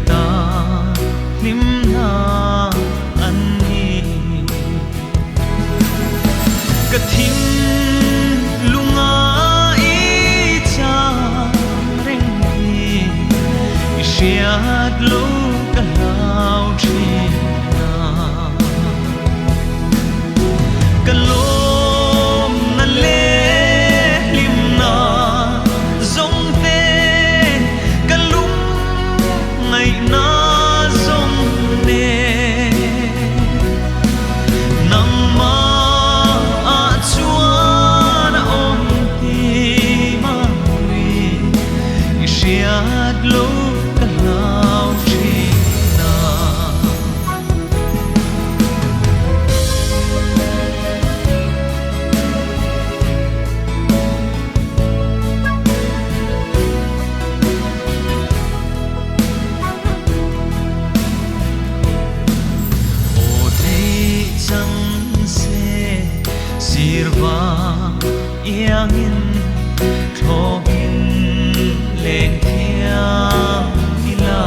ta lim na an ni ka thim lunga i cha reng ni i shiat lo ka lau thi na ka lom na le lim na zong te ka lum ngày na zong ne nang ma a chuan om ti ma wi i shiat lo ka lau thi na sirva iangin thohin leng thia ila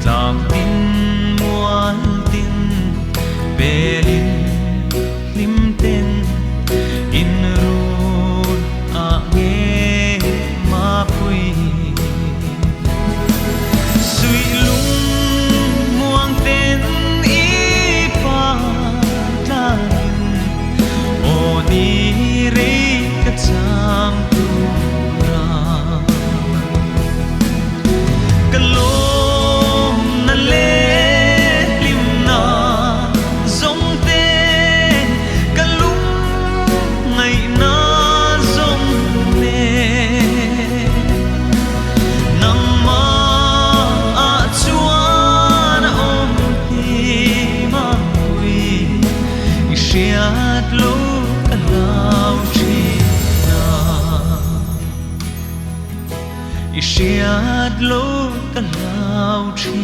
tlang tin muan tin belin lim ten in run a nge ma pui sui lung muang ten ni re ka chang tu ra ka lom na le lim na zong te ka lum ngày na zong ne nang ma a chuan om ti ma wi i shiat lo lau thi na i shiat lo ka lau thi